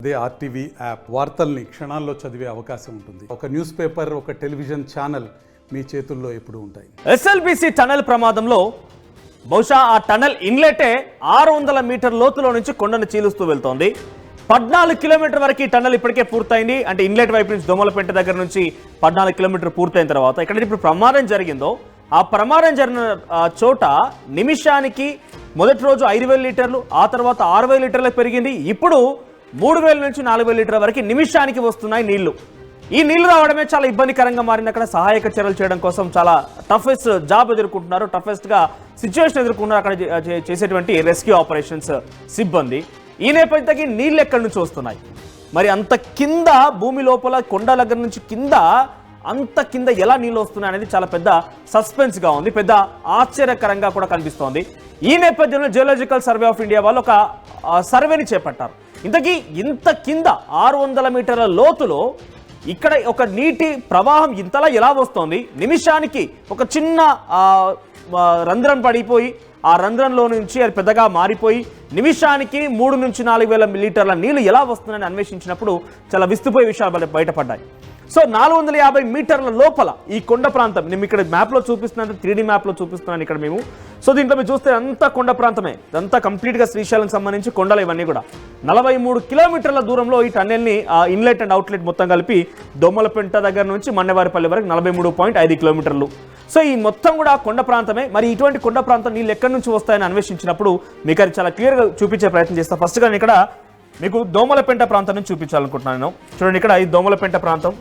అదే RTV app వార్తల్ని క్షణాల్లో చదివే అవకాశం ఉంటుంది. ఒక న్యూస్ పేపర్, ఒక టెలివిజన్ ఛానల్ మీ చేతుల్లో ఎప్పుడూ ఉంటాయి. ఎస్ఎల్బిసి టనల్ ప్రమాదంలో బహుశా ఆ టనల్ ఇన్లెటే 600 మీటర్ లోతులో నుంచి కొండను చీలుస్తూ వెళ్తోంది. 14 కిలోమీటర్ వరకు ఈ టనల్ ఇప్పటికే పూర్తయింది. అంటే ఇన్లెట్ వైపు నుంచి దోమలపెంట దగ్గర నుంచి 14 కిలోమీటర్ పూర్తయిన తర్వాత ఇక్కడ ఇప్పుడు ప్రమాదం జరిగిందో ఆ ప్రమాదం జరిగిన చోట నిమిషానికి మొదటి రోజు 5,000 లీటర్లు, ఆ తర్వాత 6,000 లీటర్లకు పెరిగింది. ఇప్పుడు 3,000 నుంచి 4,000 లీటర్ల వరకు నిమిషానికి వస్తున్నాయి నీళ్లు. ఈ నీళ్లు రావడమే చాలా ఇబ్బందికరంగా మారింది. అక్కడ సహాయక చర్యలు చేయడం కోసం చాలా టఫెస్ట్ జాబ్ ఎదుర్కొంటున్నారు, టఫెస్ట్గా సిచ్యువేషన్ ఎదుర్కొంటున్నారు అక్కడ చేసేటువంటి రెస్క్యూ ఆపరేషన్స్ సిబ్బంది. ఈ నేపథ్యంకి నీళ్ళు ఎక్కడి నుంచి వస్తున్నాయి, మరి అంత కింద భూమి లోపల కొండ దగ్గర నుంచి అంత కింద ఎలా నీళ్ళు వస్తున్నాయి అనేది చాలా పెద్ద సస్పెన్స్గా ఉంది, పెద్ద ఆశ్చర్యకరంగా కూడా కనిపిస్తోంది. ఈ నేపథ్యంలో జియోలాజికల్ సర్వే ఆఫ్ ఇండియా వాళ్ళు ఒక సర్వేని చేపట్టారు. ఇంతకీ ఇంత కింద 600 మీటర్ల లోతులో ఇక్కడ ఒక నీటి ప్రవాహం ఇంతలా ఎలా వస్తోంది, నిమిషానికి ఒక చిన్న రంధ్రం పడిపోయి ఆ రంధ్రంలో నుంచి అది పెద్దగా మారిపోయి నిమిషానికి 3 నుంచి 4,000 లీటర్ల నీళ్లు ఎలా వస్తుందని అన్వేషించినప్పుడు చాలా విస్తుపోయే విషయాలు బయటపడ్డాయి. సో 450 మీటర్ల లోపల ఈ కొండ ప్రాంతం, నేను ఇక్కడ మ్యాప్లో చూపిస్తున్నాను, 3D మ్యాప్లో చూపిస్తున్నాను ఇక్కడ మేము. సో దీంట్లో మీరు చూస్తే అంతా కొండ ప్రాంతమే, ఇదంతా కంప్లీట్గా శ్రీశైలం సంబంధించి కొండలు ఇవన్నీ కూడా. 43 కిలోమీటర్ల దూరంలో ఈ టన్నెల్ని ఇన్లెట్ అండ్ అవుట్లెట్ మొత్తం కలిపి దొమ్మలపెంట దగ్గర నుంచి మన్నెవారిపల్లి వరకు 43.5 కిలోమీటర్లు. సో ఈ మొత్తం కూడా కొండ ప్రాంతమే. మరి ఇటువంటి కొండ ప్రాంతం నీళ్ళు ఎక్కడి నుంచి వస్తాయని అన్వేషించినప్పుడు మీకు అది చాలా క్లియర్గా చూపించే ప్రయత్నం చేస్తాను. ఫస్ట్గా నేను ఇక్కడ మీకు దోమలపెంట ప్రాంతం నుంచి చూపించాలనుకుంటున్నాను. చూడండి, ఇక్కడ ఈ దోమలపెంట ప్రాంతం,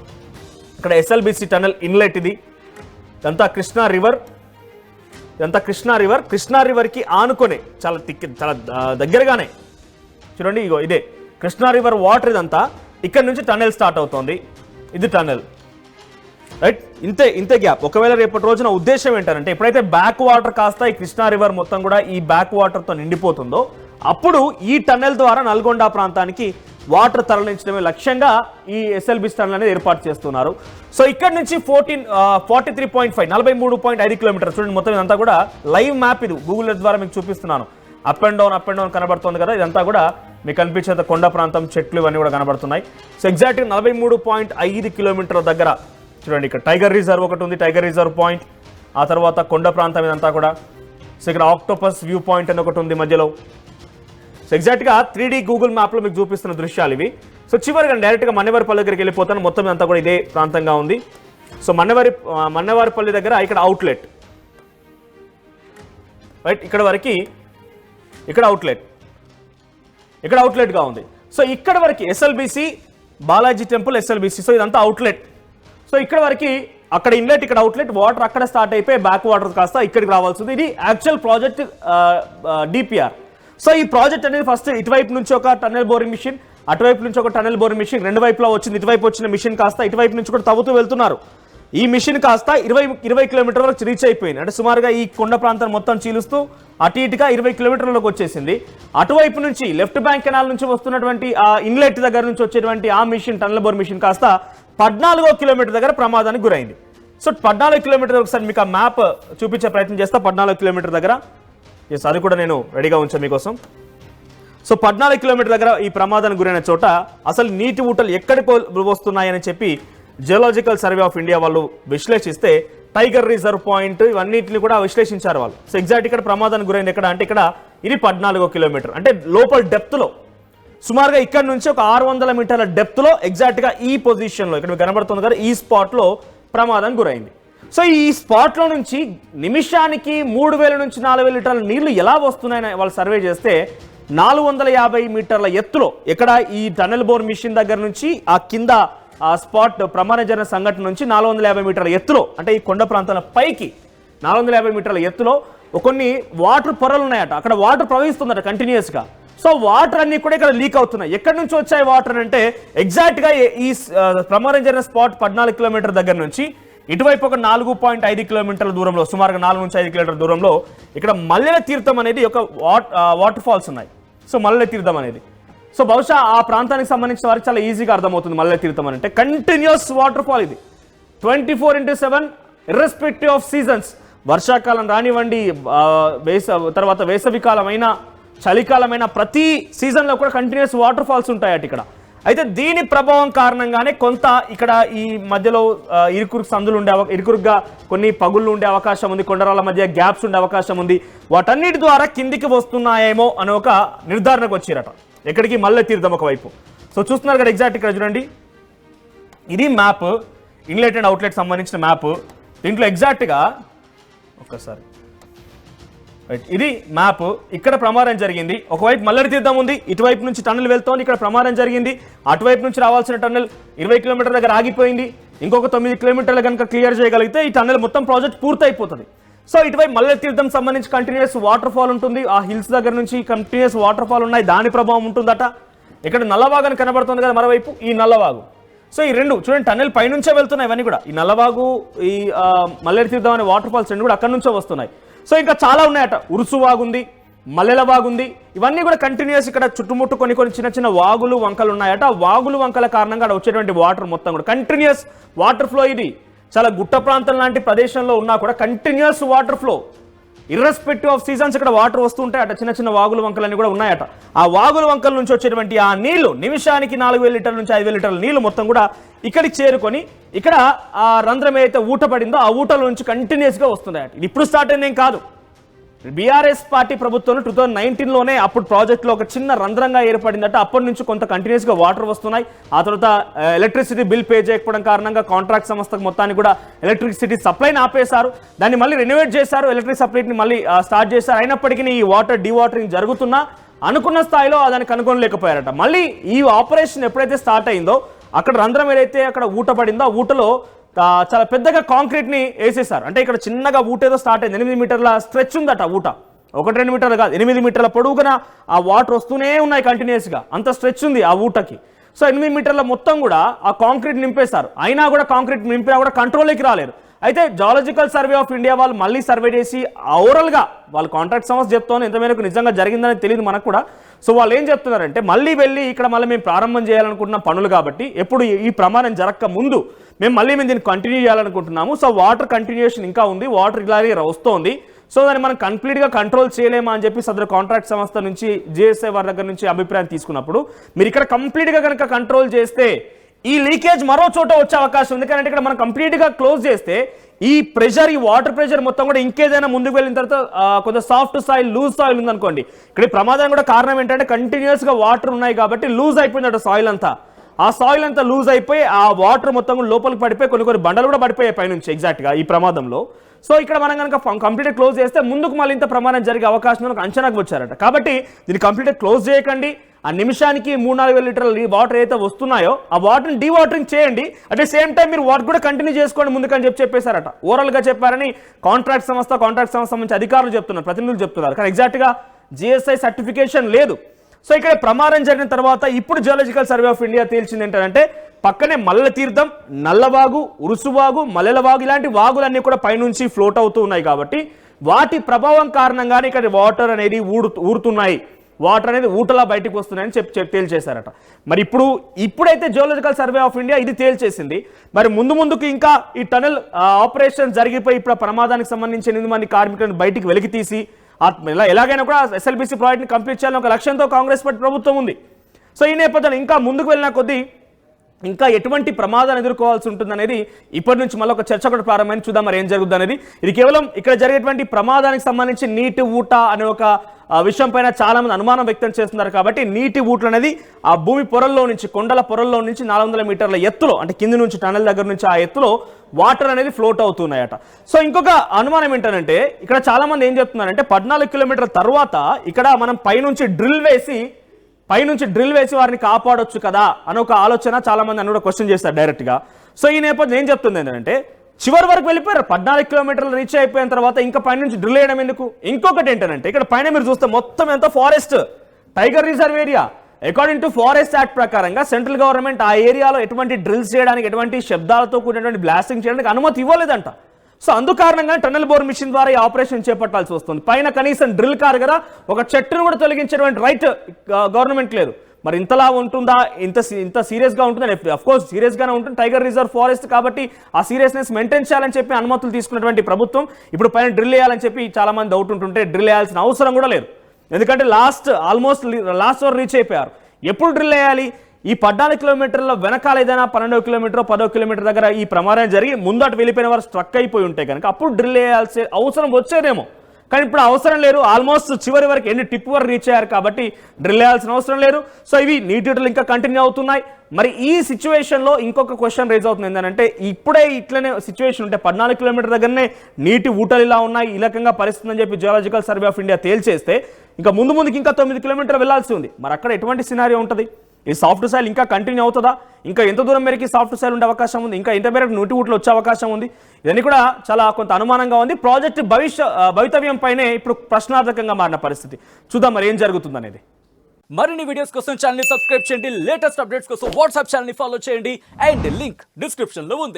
ఇక్కడ ఎస్ఎల్బిసి టనల్ ఇన్లెట్ ఇది. ఇదంతా కృష్ణా రివర్, కృష్ణా రివర్కి ఆనుకొనే చాలా దగ్గరగానే చూడండి, ఇగో ఇదే కృష్ణా రివర్ వాటర్. ఇదంతా ఇక్కడ నుంచి టనెల్ స్టార్ట్ అవుతుంది, ఇది టనెల్, రైట్. ఇంతే గ్యాప్. ఒకవేళ రేపటి రోజున ఉద్దేశం ఏంటంటే ఎప్పుడైతే బ్యాక్ వాటర్ కాస్త ఈ కృష్ణా రివర్ మొత్తం కూడా ఈ బ్యాక్ వాటర్తో నిండిపోతుందో అప్పుడు ఈ టన్నెల్ ద్వారా నల్గొండ ప్రాంతానికి వాటర్ తరలించడమే లక్ష్యంగా ఈ ఎస్ఎల్బిసి టనల్ అనేది ఏర్పాటు చేస్తున్నారు. సో ఇక్కడ నుంచి 43.5 కిలోమీటర్ చూడండి. మొత్తం ఇదంతా కూడా లైవ్ మ్యాప్, ఇది గూగుల్ ఎర్త్ ద్వారా మీకు చూపిస్తున్నాను. అప్ అండ్ డౌన్ కనబడుతుంది కదా, ఇదంతా కూడా మీకు కనిపించేంత కొండ ప్రాంతం, చెట్లు ఇవన్నీ కూడా కనబడుతున్నాయి. సో ఎగ్జాక్ట్గా 43.5 కిలోమీటర్ల దగ్గర చూడండి, ఇక్కడ టైగర్ రిజర్వ్ ఒకటి ఉంది, టైగర్ రిజర్వ్ పాయింట్. ఆ తర్వాత కొండ ప్రాంతం ఇదంతా కూడా. సో ఇక్కడ ఆక్టోపస్ వ్యూ పాయింట్ అని ఒకటి ఉంది మధ్యలో. సో ఎగ్జాక్ట్గా 3D గూగుల్ మ్యాప్లో మీకు చూపిస్తున్న దృశ్యాలు ఇవి. సో చివరిగా డైరెక్ట్గా మన్నెవారిపల్లి దగ్గరికి వెళ్ళిపోతాను. మొత్తం అంతా కూడా ఇదే ప్రాంతంగా ఉంది. సో మన్నెవారిపల్లి దగ్గర ఇక్కడ అవుట్లెట్, రైట్, ఇక్కడ వరకు ఇక్కడ అవుట్లెట్గా ఉంది. సో ఇక్కడ వరకు SLBC, Balaji temple, SLBC. So ఇదంతా అవుట్లెట్. సో ఇక్కడ వరకు అక్కడ ఇన్లెట్, ఇక్కడ అవుట్లెట్, వాటర్ అక్కడ స్టార్ట్ అయిపోయి బ్యాక్ వాటర్ కాస్త ఇక్కడికి రావాల్సింది. ఇది యాక్చువల్ ప్రాజెక్ట్ డిపిఆర్. సో ఈ ప్రాజెక్ట్ అనేది ఫస్ట్ ఇటువైపు నుంచి ఒక టన్నెల్ బోరింగ్ మిషన్, అటువైపు నుంచి ఒక టన్నెల్ బోరింగ్ మిషన్, రెండు వైపులో వచ్చింది. ఇటువైపు వచ్చిన మిషన్ కాస్త ఇటువైపు నుంచి కూడా తవ్వుతూ వెళ్తున్నారు. ఈ మిషన్ కాస్త 20 కిలోమీటర్ వరకు రీచ్ అయిపోయింది. అంటే సుమారుగా ఈ కొండ ప్రాంతం మొత్తం చీలుస్తూ అటు ఇటుగా 20 కిలోమీటర్లకు వచ్చేసింది. అటువైపు నుంచి లెఫ్ట్ బ్యాంక్ కెనాల్ నుంచి వస్తున్నటువంటి ఆ ఇన్లెట్ దగ్గర నుంచి వచ్చేటువంటి ఆ మిషన్, టన్నెల్ బోర్ మిషన్ కాస్త 14వ కిలోమీటర్ దగ్గర ప్రమాదానికి గురైంది. సో 14 కిలోమీటర్ ఒకసారి మీకు ఆ మ్యాప్ చూపించే ప్రయత్నం చేస్తా. 14 కిలోమీటర్ దగ్గర, ఎస్, అది కూడా నేను రెడీగా ఉంచాను మీకోసం. సో 14 కిలోమీటర్ దగ్గర ఈ ప్రమాదానికి గురైన చోట అసలు నీటి ఊటలు ఎక్కడికి వస్తున్నాయని చెప్పి జియోలాజికల్ సర్వే ఆఫ్ ఇండియా వాళ్ళు విశ్లేషిస్తే టైగర్ రిజర్వ్ పాయింట్ ఇవన్నిటిని కూడా విశ్లేషించారు వాళ్ళు. సో ఎగ్జాక్ట్ ఇక్కడ ప్రమాదానికి గురైంది ఎక్కడ అంటే ఇక్కడ ఇది 14వ కిలోమీటర్, అంటే లోపల డెప్త్లో సుమారుగా ఇక్కడ నుంచి ఒక 600 మీటర్ల డెప్త్లో ఎగ్జాక్ట్గా ఈ పొజిషన్లో ఇక్కడ మీకు కనబడుతుంది కదా, ఈ స్పాట్లో ప్రమాదానికి గురైంది. సో ఈ స్పాట్లో నుంచి నిమిషానికి 3,000 నుంచి 4,000 లీటర్ల నీళ్లు ఎలా వస్తున్నాయని వాళ్ళు సర్వే చేస్తే 450 మీటర్ల ఎత్తులో ఇక్కడ ఈ టన్నెల్ బోర్ మిషన్ దగ్గర నుంచి ఆ కింద ఆ స్పాట్ ప్రమాదం జరిగిన సంఘటన నుంచి 450 మీటర్ల ఎత్తులో, అంటే ఈ కొండ ప్రాంతాల పైకి 450 మీటర్ల ఎత్తులో కొన్ని వాటర్ పొరలు ఉన్నాయట. అక్కడ వాటర్ ప్రవహిస్తుందట కంటిన్యూస్గా. సో వాటర్ అన్ని కూడా ఇక్కడ లీక్ అవుతున్నాయి. ఎక్కడి నుంచి వచ్చాయి వాటర్ అంటే ఎగ్జాక్ట్గా ఈ ప్రమాదం జరిగిన స్పాట్ 14 కిలోమీటర్ దగ్గర నుంచి ఇటువైపు ఒక 4.5 కిలోమీటర్ల దూరంలో, సుమారుగా 4 నుంచి 5 కిలోమీటర్ల దూరంలో ఇక్కడ మల్లెల తీర్థం అనేది ఒక వాటర్ ఫాల్స్ ఉన్నాయి. సో మల్లెల తీర్థం అనేది, సో బహుశా ఆ ప్రాంతానికి సంబంధించిన వారికి చాలా ఈజీగా అర్థమవుతుంది. మల్లెల తీర్థం అంటే కంటిన్యూస్ వాటర్ ఫాల్ ఇది, 24/7 ఇర్రెస్పెక్టివ్ ఆఫ్ సీజన్స్. వర్షాకాలం రానివ్వండి, వేసవి కాలం అయినా, చలికాలమైన ప్రతి సీజన్లో కూడా కంటిన్యూస్ వాటర్ ఫాల్స్ ఉంటాయట ఇక్కడ. అయితే దీని ప్రభావం కారణంగానే కొంత ఇక్కడ ఈ మధ్యలో ఇరుకురుగా కొన్ని పగుళ్ళు ఉండే అవకాశం ఉంది, కొండరాల మధ్య గ్యాప్స్ ఉండే అవకాశం ఉంది. వాటన్నిటి ద్వారా కిందికి వస్తున్నాయేమో అనే ఒక నిర్ధారణకు వచ్చారట. ఎక్కడికి? మల్లె తీర్థం ఒకవైపు. సో చూస్తున్నారు కదా ఎగ్జాక్ట్ ఇక్కడ చూడండి, ఇది మ్యాప్, ఇన్లెట్ అండ్ అవుట్లెట్ సంబంధించిన మ్యాప్. దీంట్లో ఎగ్జాక్ట్గా ఒక్కసారి ఇది మ్యాప్. ఇక్కడ ప్రమాదం జరిగింది, ఒకవైపు మల్లెడి తీర్థం ఉంది, ఇటువైపు నుంచి టన్నెల్ వెళ్తోంది, ఇక్కడ ప్రమాదం జరిగింది. అటువైపు నుంచి రావాల్సిన టన్నెల్ 20 కిలోమీటర్ల దగ్గర ఆగిపోయింది. ఇంకొక 9 కిలోమీటర్లు కనుక క్లియర్ చేయగలిగితే ఈ టన్నెల్ మొత్తం ప్రాజెక్ట్ పూర్తయిపోతుంది. సో ఇటువైపు మల్లెడి తీర్థం సంబంధించి కంటిన్యూస్ వాటర్ ఫాల్ ఉంటుంది, ఆ హిల్స్ దగ్గర నుంచి కంటిన్యూస్ వాటర్ ఫాల్ ఉన్నాయి, దాని ప్రభావం ఉంటుందట. ఇక్కడ నల్లవాగు అని కనబడుతుంది కదా మరోవైపు, ఈ నల్లవాగు. సో ఈ రెండు చూడండి, టన్నెల్ పైనుంచే వెళ్తున్నాయి ఇవన్నీ కూడా. ఈ నల్లవాగు, ఈ మల్లెడి తీర్థం అనే వాటర్ ఫాల్స్ రెండు కూడా అక్కడి నుంచే వస్తున్నాయి. సో ఇంకా చాలా ఉన్నాయట, ఉరుసు వాగుంది, మల్లెల వాగుంది, ఇవన్నీ కూడా కంటిన్యూస్ ఇక్కడ చుట్టుముట్టు కొన్ని చిన్న చిన్న వాగులు వంకలు ఉన్నాయట. ఆ వాగులు వంకల కారణంగా అక్కడ వచ్చేటువంటి వాటర్ మొత్తం కూడా కంటిన్యూస్ వాటర్ ఫ్లో. ఇది చాలా గుట్ట ప్రాంతం లాంటి ప్రదేశంలో ఉన్నా కూడా continuous water flow, irrespective of seasons ఇక్కడ వాటర్ వస్తుంటాయి అట. చిన్న చిన్న వాగులు వంకలన్నీ కూడా ఉన్నాయట. ఆ వాగుల వంకల నుంచి వచ్చేటువంటి ఆ నీళ్లు నిమిషానికి 4000 లీటర్ల నుంచి 5000 లీటర్ల నీళ్లు మొత్తం కూడా ఇక్కడికి చేరుకొని ఇక్కడ ఆ రంధ్రం ఏదైతే ఊట పడిందో ఆ ఊటల నుంచి కంటిన్యూస్గా వస్తున్నాయట. ఇది ఇప్పుడు స్టార్ట్ అయిందేం కాదు. బీఆర్ఎస్ పార్టీ ప్రభుత్వంలో 2019లోనే అప్పుడు ప్రాజెక్టులో ఒక చిన్న రంధ్రంగా ఏర్పడిందట. అప్పటి నుంచి కొంత కంటిన్యూస్గా వాటర్ వస్తున్నాయి. ఆ తర్వాత ఎలక్ట్రిసిటీ బిల్ పే చేయకపోవడం కారణంగా కాంట్రాక్ట్ సంస్థకు మొత్తాన్ని కూడా ఎలక్ట్రిసిటీ సప్లైని ఆపేశారు. దాన్ని మళ్ళీ రెనోవేట్ చేశారు, ఎలక్ట్రిక్ సప్లైని మళ్ళీ స్టార్ట్ చేశారు. అయినప్పటికీ ఈ వాటర్ డీవాటరింగ్ జరుగుతున్నా అనుకున్న స్థాయిలో దాన్ని కనుగొనలేకపోయారట. మళ్ళీ ఈ ఆపరేషన్ ఎప్పుడైతే స్టార్ట్ అయిందో అక్కడ రంధ్రం ఏదైతే అక్కడ ఊట పడిందో ఆ ఊటలో చాలా పెద్దగా కాంక్రీట్ ని వేసేసారు. అంటే ఇక్కడ చిన్నగా ఊట ఏదో స్టార్ట్ అయింది, 8 మీటర్ల స్ట్రెచ్ ఉందట ఊట, 1-2 మీటర్లు కాదు, 8 మీటర్ల పొడుగున ఆ వాటర్ వస్తూనే ఉన్నాయి కంటిన్యూస్గా, అంత స్ట్రెచ్ ఉంది ఆ ఊటకి. సో 8 మీటర్ల మొత్తం కూడా ఆ కాంక్రీట్ నింపేశారు. అయినా కూడా కాంక్రీట్ నింపినా కూడా కంట్రోల్లోకి రాలేరు. అయితే జియోలాజికల్ సర్వే ఆఫ్ ఇండియా వాళ్ళు మళ్ళీ సర్వే చేసి ఓవరాల్గా వాళ్ళు కాంట్రాక్ట్ సంస్థ చెప్తాను ఎంతమేరకు నిజంగా జరిగిందని తెలియదు మనకు కూడా. సో వాళ్ళు ఏం చెప్తున్నారంటే మళ్ళీ వెళ్ళి ఇక్కడ మళ్ళీ మేము ప్రారంభం చేయాలనుకుంటున్న పనులు కాబట్టి ఎప్పుడు ఈ ప్రమాదం జరగక ముందు మేము దీన్ని కంటిన్యూ చేయాలనుకుంటున్నాము. సో వాటర్ కంటిన్యూషన్ ఇంకా ఉంది, వాటర్ ఇలాగే వస్తోంది. సో దాన్ని మనం కంప్లీట్గా కంట్రోల్ చేయలేమా అని చెప్పి సదరు కాంట్రాక్ట్ సంస్థ నుంచి జిఎస్ఐ వారి దగ్గర నుంచి అభిప్రాయం తీసుకున్నప్పుడు మీరు ఇక్కడ కంప్లీట్గా కనుక కంట్రోల్ చేస్తే ఈ లీకేజ్ మరో చోట వచ్చే అవకాశం ఉంది. ఎందుకంటే ఇక్కడ మనం కంప్లీట్గా క్లోజ్ చేస్తే ఈ ప్రెషర్, ఈ వాటర్ ప్రెషర్ మొత్తం కూడా ఇంకేదైనా ముందుకు వెళ్ళిన తర్వాత కొంత సాఫ్ట్ సాయిల్, లూజ్ సాయిల్ ఉందనుకోండి, ఇక్కడ ప్రమాదం కూడా కారణం ఏంటంటే కంటిన్యూస్గా వాటర్ ఉన్నాయి కాబట్టి లూజ్ అయిపోయిందట సాయిల్ అంతా. ఆ సాయిల్ అంతా లూజ్ అయిపోయి ఆ వాటర్ మొత్తం కూడా లోపలికి పడిపోయి కొన్ని బండలు కూడా పడిపోయాయి పైనుంచి ఎగ్జాక్ట్గా ఈ ప్రమాదంలో. సో ఇక్కడ మనం కనుక కంప్లీట్గా క్లోజ్ చేస్తే ముందుకు మళ్ళీ ఇంత ప్రమాదం జరిగే అవకాశం ఒక అంచనాకు వచ్చారట. కాబట్టి దీన్ని కంప్లీట్గా క్లోజ్ చేయకండి. ఆ నిమిషానికి 3-4 లీటర్ల వాటర్ అయితే వస్తున్నాయో ఆ వాటర్ని డీవాటరింగ్ చేయండి. అట్ ద సేమ్ టైం మీరు వాటర్ కూడా కంటిన్యూ చేసుకోండి ముందుకని చెప్పేశారట. ఓవరాల్గా చెప్పారని కాంట్రాక్ట్ సంస్థ నుంచి అధికారులు చెప్తున్నారు, ప్రతినిధులు చెప్తున్నారు. కానీ ఎగ్జాక్ట్గా జిఎస్ఐ సర్టిఫికేషన్ లేదు. సో ఇక్కడ ప్రమాదం జరిగిన తర్వాత ఇప్పుడు జియోలాజికల్ సర్వే ఆఫ్ ఇండియా తేల్చింది ఏంటంటే పక్కనే మల్లెల తీర్థం, నల్లవాగు, ఉరుసువాగు, మల్లెల వాగు ఇలాంటి వాగులన్నీ కూడా పైనుంచి ఫ్లోట్ అవుతూ ఉన్నాయి. కాబట్టి వాటి ప్రభావం కారణంగానే ఇక్కడ వాటర్ అనేది ఊరుతున్నాయి, వాటర్ అనేది ఊటలా బయటకు వస్తున్నాయని తేల్చేశారట. మరి ఇప్పుడైతే జియోలాజికల్ సర్వే ఆఫ్ ఇండియా ఇది తేల్చేసింది. మరి ముందుకు ఇంకా ఈ టనెల్ ఆపరేషన్ జరిగిపోయి ఇప్పుడు ప్రమాదానికి సంబంధించి 8 మంది కార్మికులను బయటికి వెలికి తీసి ఎలాగైనా కూడా ఎస్ఎల్బీసీ ప్రాజెక్ట్ని కంప్లీట్ చేయాలని ఒక లక్ష్యంతో కాంగ్రెస్ పార్టీ ప్రభుత్వం ఉంది. సో ఈ నేపథ్యంలో ఇంకా ముందుకు వెళ్ళిన కొద్దీ ఇంకా ఎటువంటి ప్రమాదాన్ని ఎదుర్కోవాల్సి ఉంటుందనేది ఇప్పటి నుంచి మళ్ళీ ఒక చర్చ కూడా ప్రారంభమైంది. చూద్దాం మరి ఏం జరుగుతుంది అనేది. ఇది కేవలం ఇక్కడ జరిగేటువంటి ప్రమాదానికి సంబంధించి నీటి ఊట అనే ఒక విషయం పైన చాలా మంది అనుమానం వ్యక్తం చేస్తున్నారు. కాబట్టి నీటి ఊట్లు అనేది ఆ భూమి పొరల్లో నుంచి, కొండల పొరల్లో నుంచి 400 మీటర్ల ఎత్తులో, అంటే కింది నుంచి టనల్ దగ్గర నుంచి ఆ ఎత్తులో వాటర్ అనేది ఫ్లోట్ అవుతున్నాయట. సో ఇంకొక అనుమానం ఏంటంటే ఇక్కడ చాలా మంది ఏం చెప్తున్నారంటే 14 కిలోమీటర్ల తర్వాత ఇక్కడ మనం పైనుంచి డ్రిల్ వేసి వారిని కాపాడొచ్చు కదా అని ఒక ఆలోచన చాలా మంది అని కూడా క్వశ్చన్ చేస్తారు డైరెక్ట్గా. సో ఈ నేపథ్యం ఏం చెప్తుంది ఏంటంటే చివరి వరకు వెళ్ళిపోయారు, 14 కిలోమీటర్లు రీచ్ అయిపోయిన తర్వాత ఇంకా పైనుంచి డ్రిల్ వేయడం ఎందుకు? ఇంకొకటి ఏంటంటే ఇక్కడ పైన మీరు చూస్తే మొత్తం ఎంత forest, tiger reserve area. According to forest act ప్రకారంగా సెంట్రల్ గవర్నమెంట్ ఆ ఏరియాలో ఎటువంటి డ్రిల్స్ చేయడానికి, ఎటువంటి శబ్దాలతో కూడినటువంటి బ్లాస్టింగ్ చేయడానికి అనుమతి ఇవ్వలేదంట. సో అందుకారణంగా టన్నెల్ బోర్ మిషన్ ద్వారా ఈ ఆపరేషన్ చేపట్టాల్సి వస్తుంది. పైన కనీసం డ్రిల్ కారుగా ఒక చెట్టును కూడా తొలగించేటువంటి రైట్ గవర్నమెంట్ లేదు. మరి ఇంతలా ఉంటుందా, ఇంత సీరియస్గా ఉంటుందని? అఫ్కోర్స్ సీరియస్గానే ఉంటుంది, టైగర్ రిజర్వ్ ఫారెస్ట్ కాబట్టి ఆ సీరియస్నెస్ మెయింటైన్ చేయాలని చెప్పి అనుమతులు తీసుకున్నటువంటి ప్రభుత్వం ఇప్పుడు పైన డ్రిల్ వేయాలని చెప్పి చాలా మంది డౌట్ ఉంటుంటే డ్రిల్ వేయాల్సిన అవసరం కూడా లేదు. ఎందుకంటే ఆల్మోస్ట్ లాస్ట్ వరకు రీచ్ అయిపోయారు. ఎప్పుడు డ్రిల్ వేయాలి? ఈ 14 కిలోమీటర్ల వెనకాల ఏదైనా 12 కిలోమీటర్ 10 కిలోమీటర్ దగ్గర ఈ ప్రమాదం జరిగి ముందట వెళ్ళిపోయిన వారు స్ట్రక్ అయిపోయి ఉంటే కనుక అప్పుడు డ్రిల్ వేయాల్సి అవసరం వచ్చేదేమో. కానీ ఇప్పుడు అవసరం లేరు, ఆల్మోస్ట్ చివరి వరకు ఎన్ని టిప్ వరకు రీచ్ అయ్యారు కాబట్టి డ్రిల్ వేయాల్సిన అవసరం లేదు. సో ఇవి నీటిలు ఇంకా కంటిన్యూ అవుతున్నాయి. మరి ఈ సిచ్యువేషన్లో ఇంకొక క్వశ్చన్ రేజ్ అవుతుంది ఏంటంటే, ఇప్పుడే ఇట్లనే సిచ్యువేషన్ ఉంటే 14 కిలోమీటర్ దగ్గరనే నీటి ఊటలు ఇలా ఉన్నాయి, ఈ రకంగా పరిస్థితి అని చెప్పి జియోలాజికల్ సర్వే ఆఫ్ ఇండియా తేల్చేస్తే ఇంకా ముందుకి ఇంకా 9 కిలోమీటర్లు వెళ్లాల్సి ఉంది. మరి అక్కడ ఎటువంటి సినారియో ఉంటుంది? ఈ సాఫ్ట్ సాయిల్ ఇంకా కంటిన్యూ అవుతుందా? ఇంకా ఎంత దూరం మేరకు సాఫ్ట్ సాయిల్ ఉండే అవకాశం ఉంది? ఇంకా ఎంత మేరకు నీటి ఊటలు వచ్చే అవకాశం ఉంది? ఇవన్నీ కూడా చాలా కొంత అనుమానంగా ఉంది. ప్రాజెక్ట్ భవితవ్యం పైనే ఇప్పుడు ప్రశ్నార్థకంగా మారిన పరిస్థితి. చూద్దాం మరి ఏం జరుగుతుంది అనేది. మరిన్ని వీడియోస్ కోసం ఛానల్ ని సబ్స్క్రైబ్ చేయండి, లేటెస్ట్ అప్డేట్స్ కోసం వాట్సాప్ ఛానల్ ని ఫాలో చేయండి అండ్ లింక్ డిస్క్రిప్షన్ లో ఉంది.